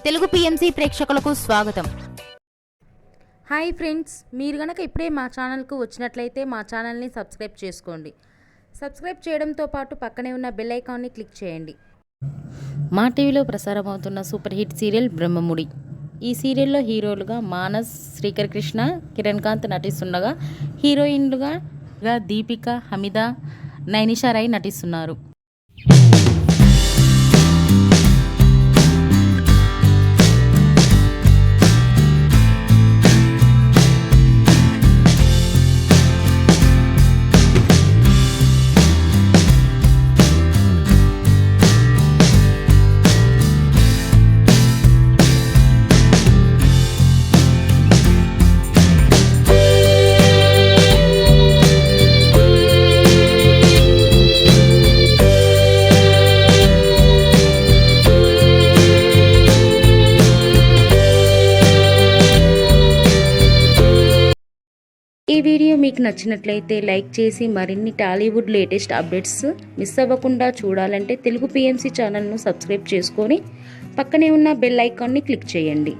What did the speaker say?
Telugu PMC ప్రేక్షకులకు స్వాగతం. Hi friends, మీరు గనక ఇప్పుడే మా ఛానల్కు వచ్చినట్లయితే మా ఛానల్ని సబ్స్క్రైబ్ చేసుకోండి. సబ్స్క్రైబ్ చేయడంతో పాటు పక్కనే ఉన్న బెల్ ఐకాన్ని క్లిక్ చేయండి. మా టీవీలో ప్రసారం అవుతున్న సూపర్ హిట్ సీరియల్ బ్రహ్మముడి. ఈ సీరియల్లో హీరోలుగా మానస్, శ్రీకర్ కృష్ణ, కిరణ్ కాంత్ నటిస్తుండగా హీరోయిన్లుగా దీపిక, హమీద, నైనిషా రాయ్ నటిస్తున్నారు. ఈ వీడియో మీకు నచ్చినట్లయితే లైక్ చేసి మరిన్ని టాలీవుడ్ లేటెస్ట్ అప్డేట్స్ మిస్ అవ్వకుండా చూడాలంటే తెలుగు పిఎంసి ఛానల్ను సబ్స్క్రైబ్ చేసుకొని పక్కనే ఉన్న బెల్ ఐకాన్ని క్లిక్ చేయండి.